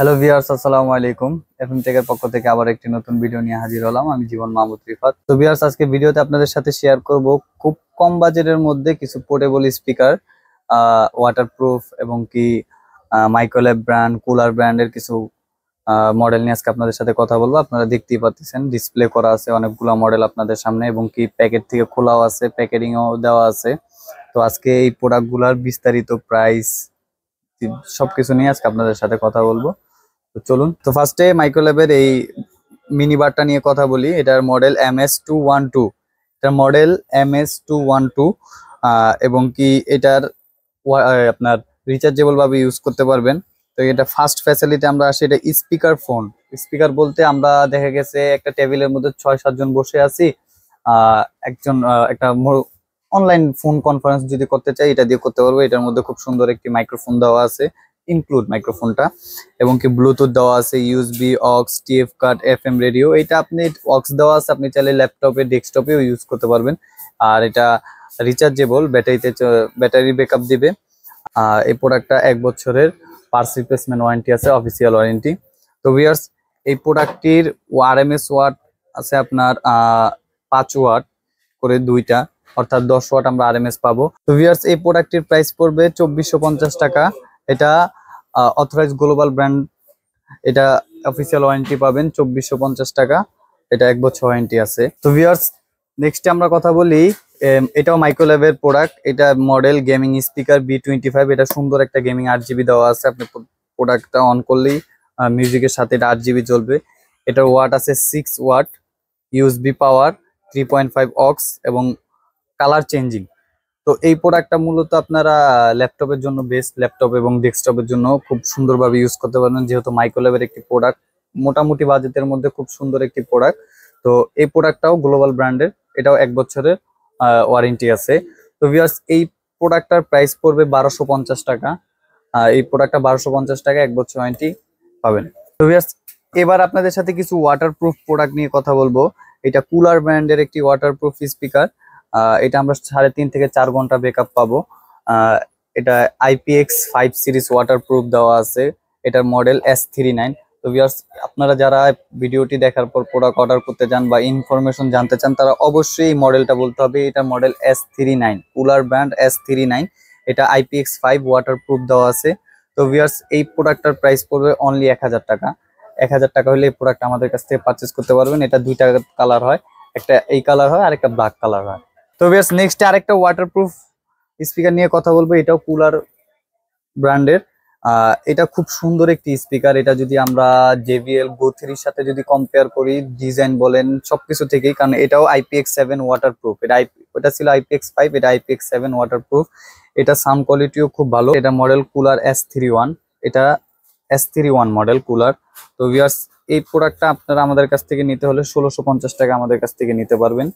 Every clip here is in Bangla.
হ্যালো ভিউয়ার্স, আসসালামু আলাইকুম। এফএম টেকের পক্ষ থেকে আবার একটি নতুন ভিডিও নিয়ে হাজির হলাম। আমি জীবন মাহমুদ রিফাত। তো ভিউয়ার্স, আজকে ভিডিওতে আপনাদের সাথে শেয়ার করব খুব কম বাজেটের মধ্যে কিছু পোর্টেবল স্পিকার, ওয়াটারপ্রুফ এবং কি মাইক্রোল্যাব ব্র্যান্ড, কুলার ব্র্যান্ডের কিছু মডেল নিয়ে আজকে আপনাদের সাথে কথা বলবো। আপনারা দেখতেই পাচ্ছেন ডিসপ্লে করা আছে অনেকগুলো মডেল আপনাদের সামনে, এবং কি প্যাকেট থেকে খোলাও আছে, প্যাকেটিংও দেওয়া আছে। তো আজকে এই প্রোডাক্টগুলোর বিস্তারিত প্রাইস সবকিছু নিয়ে আজকে আপনাদের সাথে কথা বলবো। তো চলুন, তো ফার্স্টে মাইক্রোল্যাবের এই মিনি বারটা নিয়ে কথা বলি। এটার মডেল MS212, এটার মডেল MS212, এবং কি এটার আপনার রিচার্জেবল ভাবে ইউজ করতে পারবেন। তো এটা ফার্স্ট ফ্যাসিলিটি আমরা আসি, এটা স্পিকার ফোন। স্পিকার বলতে আমরা দেখা গেছে একটা টেবিলের মধ্যে 6-7 জন বসে আছি, একজন একটা অনলাইন ফোন কনফারেন্স যদি করতে চাই এটা দিয়ে করতে পারবো। এটার মধ্যে খুব সুন্দর একটি মাইক্রোফোন দেওয়া আছে, ইনক্লুড মাইক্রোফোনটা, এবং কি ব্লুটুথ দেওয়া আছে, USB, aux, TF card, FM radio. এটা আপনি অক্স দেওয়া আছে, আপনি চাইলে ল্যাপটপে, ডেস্কটপেও ইউজ করতে পারবেন। আর এটা রিচার্জেবল, ব্যাটারি ব্যাকআপ দিবে। এই প্রোডাক্টটা 1 বছরের পার্টস রিপ্লেসমেন্ট ওয়ারেন্টি আছে, অফিসিয়াল ওয়ারেন্টি। তো ভিউয়ার্স, এই প্রোডাক্টটির আরএমএস ওয়াট আছে আপনার 5 ওয়াট করে দুইটা, অর্থাৎ 10 ওয়াট আমরা আরএমএস পাবো। তো ভিউয়ার্স, এই প্রোডাক্টটির প্রাইস পড়বে 2450 টাকা। এটা অথরাইজ গ্লোবাল ব্র্যান্ড, এটা অফিসিয়াল ওয়ারেন্টি পাবেন 2450 টাকা। এটা 1 বছর ওয়ারেন্টি আছে। তো ভিউয়ার্স, নেক্সট আমরা কথা বলি, এটাও মাইক্রোল্যাবের প্রোডাক্ট। এটা মডেল গেমিং স্পিকার B25। এটা সুন্দর একটা গেমিং 8GB দেওয়া আছে। আপনি প্রোডাক্টটা অন করলেই মিউজিকের সাথে এটা 8GB চলবে। এটার ওয়াট আছে 6 ওয়াট, ইউএসবি পাওয়ার 3.5 অক্স, এবং কালার চেঞ্জিং। তো এই প্রোডাক্টটা মূলত আপনারা ল্যাপটপের জন্য বেস্ট, ল্যাপটপ এবং ডেস্কটপের জন্য খুব সুন্দরভাবে ইউজ করতে পারবেন, যেহেতু মাইক্রোল্যাবের একটি প্রোডাক্ট, মোটামুটি বাজেটের মধ্যে খুব সুন্দর একটি প্রোডাক্ট। তো এই প্রোডাক্টটাও গ্লোবাল ব্র্যান্ডের, এটাও 1 বছরের ওয়ারেন্টি আছে। তো ভিউয়ার্স, এই প্রোডাক্টটার প্রাইস পড়বে 1250 টাকা। এই প্রোডাক্টটা 1250 টাকা, 1 বছর ওয়ারেন্টি পাবেন। তো ভিউয়ার্স, এবার আপনাদের সাথে কিছু ওয়াটারপ্রুফ প্রোডাক্ট নিয়ে কথা বলবো। এটা কুলার ব্র্যান্ডের একটি ওয়াটারপ্রুফ স্পিকার। এটা আমরা 3.5 থেকে 4 ঘন্টা ব্যাকআপ পাবো। এটা IPX5 সিরিজ ওয়াটারপ্রুফ দেওয়া আছে। এটার মডেল S39। তো ভিউয়ার্স, আপনারা যারা ভিডিওটি দেখার পর প্রোডাক্ট অর্ডার করতে চান বা ইনফরমেশন জানতে চান, তারা অবশ্যই এই মডেলটা বলতে হবে। এটা model S39, cooler brand S39। এটা IPX5 ওয়াটারপ্রুফ দেওয়া আছে। তো ভিউয়ার্স, এই প্রোডাক্টটার প্রাইস পড়বে অনলি 1000 টাকা। 1000 টাকা হলে এই প্রোডাক্ট আমাদের কাছ থেকে পারচেস করতে পারবেন। এটা দুইটা কালার হয়, একটা এই কালার হয় আর একটা ব্ল্যাক কালার হয়। তো বেশ, নেক্সট আরেকটা ওয়াটারপ্রুফ স্পিকার নিয়ে কথা বলবো। এটাও কুলার ব্র্যান্ডের। এটা খুব সুন্দর একটি স্পিকার। এটা যদি আমরা JBL Go 3 এর সাথে যদি কম্পেয়ার করি, ডিজাইন বলেন সবকিছু থেকেই, কারণ এটাও IPX7 ওয়াটারপ্রুফ। ওটা ছিল IPX5, এটা IPX7 ওয়াটারপ্রুফ। এটা সাউন্ড কোয়ালিটিও খুব ভালো। এটা মডেল কুলার S31, এটা S31 মডেল কুলার। তো ভিউয়ার্স, এই প্রোডাক্টটা আপনারা আমাদের কাছ থেকে নিতে হলে 1650 টাকা আমাদের কাছ থেকে নিতে পারবেন।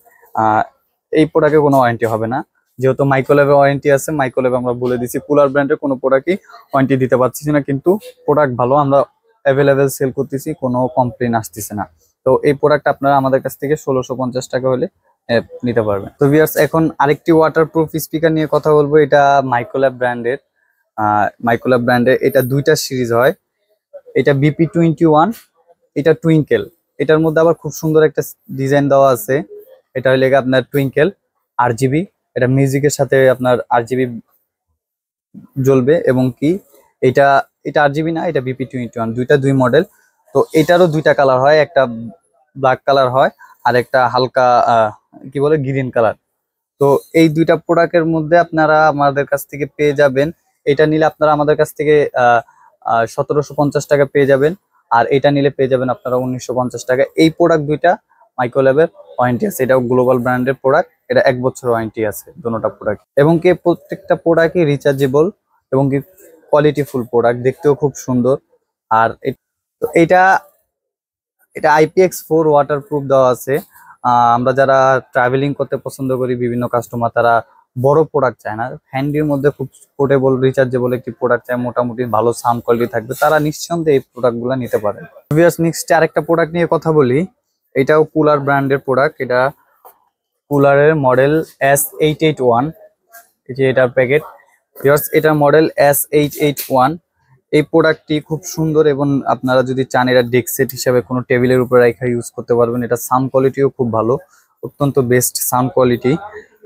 এই প্রোডাক্টে কোনো ওয়ারেন্টি হবে না, যেহেতু মাইক্রোল্যাবে ওয়ারেন্টি আছে। মাইক্রোল্যাবে আমরা বলে দিচ্ছি, কুলার ব্র্যান্ডের কোনো প্রোডাক্টই ওয়ারেন্টি দিতে পারছি না, কিন্তু প্রোডাক্ট ভালো, আমরা অ্যাভেলেবেল সেল করতেছি, কোনো কমপ্লেন আসতেছে না। তো এই প্রোডাক্ট আপনারা আমাদের কাছ থেকে 1650 টাকা হলে নিতে পারবেন। তো ভিউয়ার্স, এখন আরেকটি ওয়াটারপ্রুফ স্পিকার নিয়ে কথা বলবো। এটা মাইক্রোল্যাব ব্র্যান্ডের। মাইক্রোল্যাব ব্র্যান্ডের এটা দুইটা সিরিজ হয়। এটা BP21, এটা টুইঙ্কেল। এটার মধ্যে আবার খুব সুন্দর একটা ডিজাইন দেওয়া আছে। এটা হলে আপনার টুইঙ্কেল RGB। এটা মিউজিকের সাথে আপনার RGB জ্বলবে, এবং কি এটা এটা RGB না, এটা BP21, দুই মডেল। তো এটারও দুইটা কালার হয়, একটা ব্ল্যাক কালার হয় আর একটা হালকা কি বলে গ্রিন কালার। তো এই দুইটা প্রোডাক্টের মধ্যে আপনারা আমাদের কাছ থেকে পেয়ে যাবেন। এটা নিলে আপনারা আমাদের কাছ থেকে 1750 টাকা পেয়ে যাবেন, আর এটা নিলে পেয়ে যাবেন আপনারা 1950 টাকা। এই প্রোডাক্ট দুইটা মাইক্রোল্যাবের ওয়ারেন্টি আছে। এটাও গ্লোবাল ব্র্যান্ডের প্রোডাক্ট। এটা 1 বছর ওয়ারেন্টি আছে দুটোটা প্রোডাক্ট, এবং কি প্রত্যেকটা প্রোডাক্টই রিচার্জেবল, এবং কি কোয়ালিটিফুল প্রোডাক্ট, দেখতেও খুব সুন্দর। আর তো এটা এটা IPX4 ওয়াটারপ্রুফ দেওয়া আছে। আমরা যারা ট্রাভেলিং করতে পছন্দ করি, বিভিন্ন কাস্টমার তারা বড় প্রোডাক্ট চায় না, হ্যান্ডির মধ্যে খুব পোর্টেবল রিচার্জেবল একটি প্রোডাক্ট চায়, মোটামুটি ভালো সাউন্ড কোয়ালিটি থাকবে, তারা নিঃসন্দেহে এই প্রোডাক্টগুলো নিতে পারে। নেক্সট আরেকটা প্রোডাক্ট নিয়ে কথা বলি। এটাও কুলার ব্র্যান্ডের প্রোডাক্ট। এটা কুলারের মডেল S881, এই যে এটার প্যাকেট। এটার মডেল S881। এই প্রোডাক্টটি খুব সুন্দর এবং আপনারা যদি চান এটা ডেস্ক সেট হিসাবে কোনো টেবিলের উপর রেখে ইউজ করতে পারবেন। এটা সাউন্ড কোয়ালিটিও খুব ভালো, অত্যন্ত বেস্ট সাউন্ড কোয়ালিটি।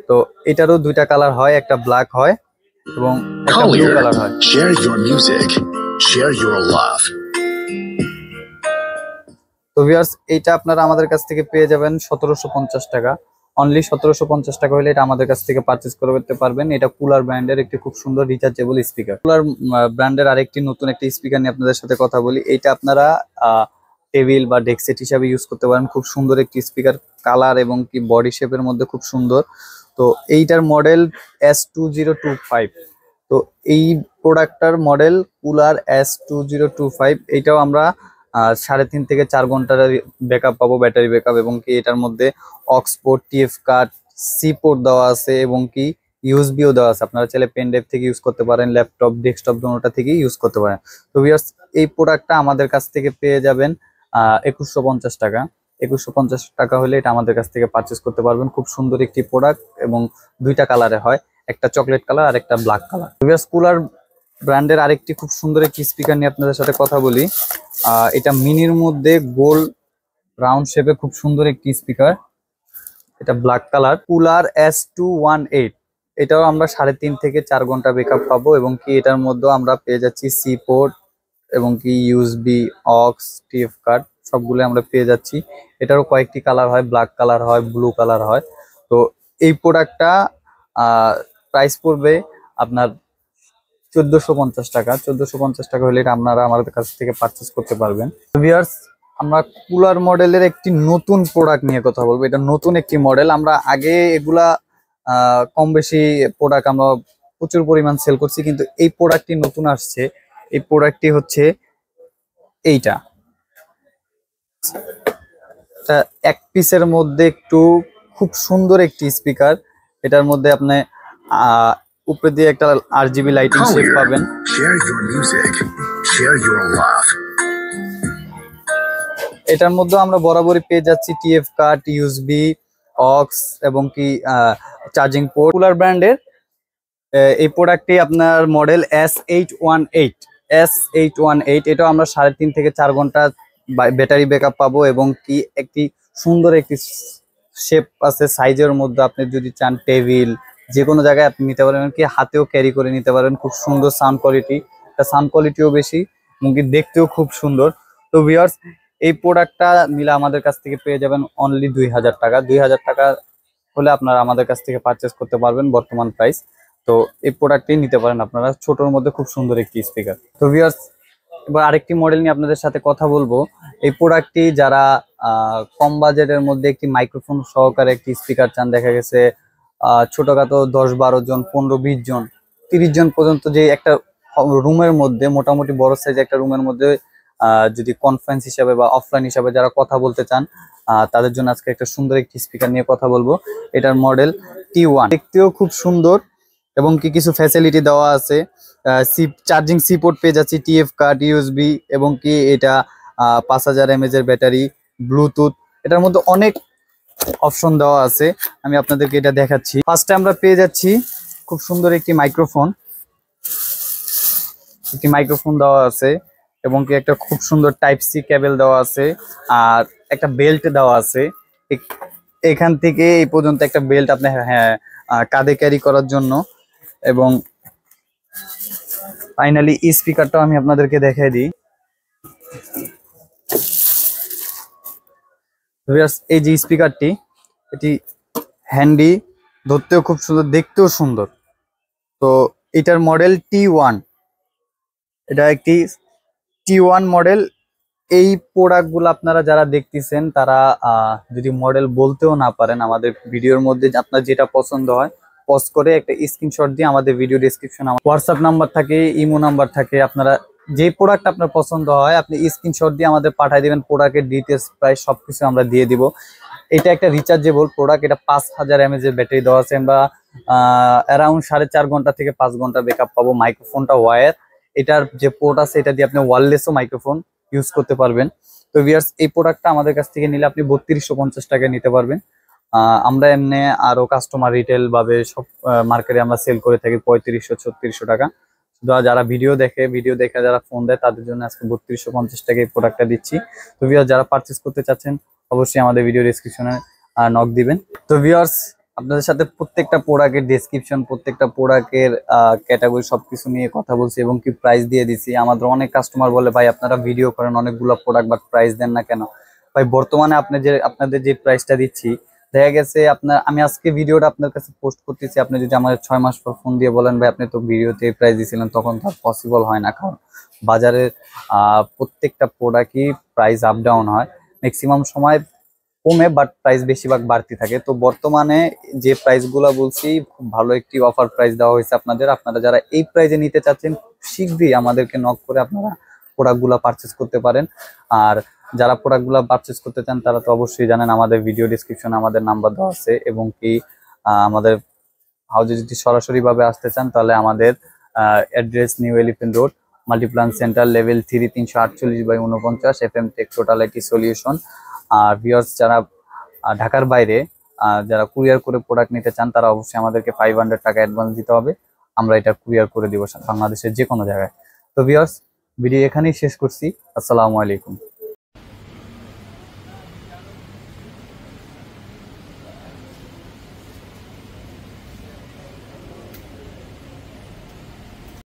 তো এটারও দুইটা কালার হয়, একটা ব্ল্যাক হয় এবং একটা ব্লু কালার হয়। Share your music, share your love. তো ভিউয়ার্স, এইটা আপনারা আমাদের কাছ থেকে পেয়ে যাবেন 1750 টাকা। অনলি 1750 টাকা হলে এটা আমাদের কাছ থেকে পারচেজ করতে পারবেন। এটা কুলার ব্র্যান্ডের একটি খুব সুন্দর রিচার্জেবল স্পিকার। কুলার ব্র্যান্ডের আরেকটি নতুন একটি স্পিকার নিয়ে আপনাদের সাথে কথা বলি। এইটা আপনারা টেবিল বা ডেস্ক সেট হিসাবে ইউজ করতে পারেন। খুব সুন্দর একটি স্পিকার, কালার এবং কি বডি শেপের মধ্যে খুব সুন্দর। তো এইটার মডেল S2025। তো এই প্রোডাক্টটার মডেল কুলার S2025। এইটাও আমরা 3.5 থেকে 4 ঘন্টার ব্যাকআপ পাবো, ব্যাটারি ব্যাকআপ, এবং কি এটার মধ্যে aux port, TF card, C port দেওয়া আছে এবং কি ইউএসবিও দেওয়া আছে। আপনারা চাইলে পেন ড্রাইভ থেকে ইউজ করতে পারেন, ল্যাপটপ, ডেস্কটপ দুটোটা থেকে ইউজ করতে পারেন। তো ভিউয়ার্স, এই প্রোডাক্টটা আমাদের কাছ থেকে পেয়ে যাবেন 2150 টাকা। 2150 টাকা হলে এটা আমাদের কাছ থেকে পারচেস করতে পারবেন। খুব সুন্দর একটি প্রোডাক্ট এবং দুইটা কালারে হয়, একটা চকলেট কালার আর একটা ব্ল্যাক কালার। ভিউয়ার্স, কুলার ব্র্যান্ডের আরেকটি খুব সুন্দর একটি স্পিকার নিয়ে আপনাদের সাথে কথা বলি। এটা মিনির মধ্যে গোল রাউন্ড শেপে খুব সুন্দর একটি স্পিকার। এটা ব্ল্যাক কালার, কুলার S218। এটাও আমরা 3.5 থেকে 4 ঘন্টা ব্যাকআপ পাবো এবং কি এটার মধ্যেও আমরা পেয়ে যাচ্ছি সি পোর্ট এবং কি ইউএসবি, অক্স, টিএফ কার্ড সবগুলো আমরা পেয়ে যাচ্ছি। এটারও কয়েকটি কালার হয়, ব্ল্যাক কালার হয়, ব্লু কালার হয়। তো এই প্রোডাক্টটা প্রাইস পড়বে আপনার 1450 টাকা। 1450 টাকা হলে এটা আপনারা আমাদের কাছ থেকে পারচেস করতে পারবেন। ভিউয়ার্স, আমরা কুলার মডেলের একটি নতুন প্রোডাক্ট নিয়ে কথা বলবো। এটা নতুন একটি মডেল। আমরা আগে এগুলা কম বেশি প্রোডাক্ট আমরা প্রচুর পরিমাণ সেল করছি, কিন্তু এই প্রোডাক্টটি নতুন আসছে। এই প্রোডাক্টটি হচ্ছে এইটা। এক পিসের মধ্যে একটু খুব সুন্দর একটি স্পিকার। এটার মধ্যে আপনি উপরে দিয়ে একটা RGB লাইটিং শেপ পাবেন। এটার মধ্যে আমরা বরাবরই পেয়ে যাচ্ছি টিএফ কার্ড, ইউএসবি, অক্স এবং কি চার্জিং পোর্ট। কুলার ব্র্যান্ডের এই প্রোডাক্টটি আপনার মডেল S818। এটাও আমরা 3.5 থেকে 4 ঘন্টা ব্যাটারি ব্যাকআপ পাবো এবং কি একটি সুন্দর একটি শেপ আছে সাইজের মধ্যে। আপনি যদি চান টেবিল যে কোনো জায়গায় আপনি নিতে পারেন, কি হাতেও ক্যারি করে নিতে পারেন। খুব সুন্দর সাউন্ড কোয়ালিটি, সাউন্ড কোয়ালিটিও বেশি এবং কি দেখতেও খুব সুন্দর। তো ভিউয়ার্স, এই প্রোডাক্টটা নিলে আমাদের কাছ থেকে পেয়ে যাবেন অনলি 2000 টাকা। 2000 টাকা হলে আপনারা আমাদের কাছ থেকে পারচেস করতে পারবেন বর্তমান প্রাইস। তো এই প্রোডাক্টটি নিতে পারেন আপনারা, ছোটোর মধ্যে খুব সুন্দর একটি স্পিকার। তো ভিউয়ার্স, এবার আরেকটি মডেল নিয়ে আপনাদের সাথে কথা বলবো। এই প্রোডাক্টটি যারা কম বাজেটের মধ্যে একটি মাইক্রোফোন সহকারে একটি স্পিকার চান, দেখা গেছে ছোটখাটো 10-12 জন, 15-20 জন, 30 জন পর্যন্ত যে একটা রুমের মধ্যে, মোটামুটি বড় সাইজ একটা রুমের মধ্যে যদি কনফারেন্স হিসাবে বা অফলাইন হিসাবে যারা কথা বলতে চান, তাদের জন্য আজকে একটা সুন্দর একটি স্পিকার নিয়ে কথা বলবো। এটার মডেল T1। দেখতেও খুব সুন্দর এবং কি কিছু ফ্যাসিলিটি দেওয়া আছে। চার্জিং সি পোর্ট পেয়ে যাচ্ছি, টিএফ কার্ড, ইউএসবি এবং কি এটা 5000 mAh এর ব্যাটারি, ব্লুটুথ। এটার মধ্যে অনেক অপশন দেওয়া আছে, আমি আপনাদেরকে এটা দেখাচ্ছি। ফার্স্টে আমরা পেয়ে যাচ্ছি খুব সুন্দর একটি মাইক্রোফোন। দেওয়া আছে এবং কি একটা খুব সুন্দর টাইপ সি কেবল দেওয়া আছে আর একটা বেল্ট দেওয়া আছে। এখান থেকে এই পর্যন্ত একটা বেল্ট আপনি কাঁধে ক্যারি করার জন্য। এবং ফাইনালি স্পিকারটাও আমি আপনাদেরকে দেখাই দিই। এই যে স্পিকারটি, এটি হ্যান্ডি, ধরতেও খুব সুন্দর, দেখতেও সুন্দর। তো এটার মডেল T1। এটা একটি T1 মডেল। এই প্রোডাক্টগুলো আপনারা যারা দেখতেছেন তারা যদি মডেল বলতেও না পারেন, আমাদের ভিডিওর মধ্যে আপনার যেটা পছন্দ হয় পজ করে একটা স্ক্রিনশট দিয়ে আমাদের ভিডিও ডেসক্রিপশনে হোয়াটসঅ্যাপ নাম্বার থাকে, ইমো নাম্বার থাকে। আপনারা যে প্রোডাক্ট আপনার পছন্দ হয় আপনি স্ক্রিনশট দিয়ে আমাদের পাঠিয়ে দেবেন। প্রোডাক্টের ডিটেলস প্রায় সবকিছু আমরা দিয়ে দিব। এটা একটা রিচার্জেবল প্রোডাক্ট। এটা 5000 mAh এর ব্যাটারি দেওয়া আছে। আমরা অ্যারাউন্ড 4.5 ঘন্টা থেকে 5 ঘন্টা ব্যাকআপ পাবো। মাইক্রোফোনটা ওয়্যার, এটার যে পোর্ট আছে এটা দিয়ে আপনি ওয়্যারলেসও মাইক্রোফোন ইউজ করতে পারবেন। তো ভিউয়ার্স, এই প্রোডাক্টটা আমাদের কাছ থেকে নিলে আপনি 3250 টাকায় নিতে পারবেন। আমরা এমনি আরো কাস্টমার রিটেল ভাবে সব মার্কেটে আমরা সেল করে থাকি 3500-3600 টাকা। যারা ভিডিও দেখে যারা ফোন দেয় তাদের জন্য আজকে 3250 টাকায় এই প্রোডাক্টটা দিচ্ছি। তো ভিউয়ার্স যারা পারচেজ করতে চাচ্ছেন অবশ্যই আমাদের ভিডিও ডেসক্রিপশনে নক দিবেন। তো ভিউয়ার্স আপনাদের সাথে প্রত্যেকটা প্রোডাক্টের ডেসক্রিপশন, প্রত্যেকটা প্রোডাক্টের ক্যাটাগরি সবকিছু নিয়ে কথা বলছি এবং কি প্রাইস দিয়ে দিছি। আমাদের অনেক কাস্টমার বলে ভাই আপনারা ভিডিও করেন অনেকগুলো প্রোডাক্ট বাট প্রাইস দেন না কেন? ভাই বর্তমানে আপনাদের যে প্রাইসটা দিচ্ছি, দেখা গেছে আমি আজকে ভিডিওটা আপনার কাছে পোস্ট করতেছি, আপনি যদি আমাদের 6 মাস পর ফোন দিয়ে বলেন ভাই আপনি তো ভিডিওতে প্রাইস দিয়েছিলেন, তখন তো পসিবল হয় না। কারণ বাজারের প্রত্যেকটা প্রোডাক্টই প্রাইস আপ ডাউন হয়, ম্যাক্সিমাম সময় কমে বাট প্রাইস বেশিরভাগ বাড়তি থাকে। তো বর্তমানে যে প্রাইসগুলো বলছি খুব ভালো একটি অফার প্রাইস দেওয়া হয়েছে আপনারা যারা এই প্রাইসে নিতে চাচ্ছেন শীঘ্রই আমাদেরকে নক করে আপনারা প্রোডাক্টগুলো পারচেস করতে পারেন। আর যারা প্রোডাক্টগুলো পারচেস করতে চান তারা তো অবশ্যই জানেন আমাদের ভিডিও ডিসক্রিপশনে আমাদের নাম্বার দেওয়া আছে, এবং কি আমাদের হাউজে যদি সরাসরি ভাবে আসতে চান তাহলে আমাদের address new elephant road, multiplan centre, level 3, 348/49, FM tech total IT solution. আর ভিউয়ার্স যারা ঢাকার বাইরে যারা কুরিয়ার করে প্রোডাক্ট নিতে চান তারা অবশ্যই আমাদেরকে 500 টাকা অ্যাডভান্স দিতে হবে, আমরা এটা কুরিয়ার করে দিব বাংলাদেশের যে কোনো জায়গায়। তো ভিউয়ার্স ভিডিও এখানেই শেষ করছি। আসসালামু আলাইকুম।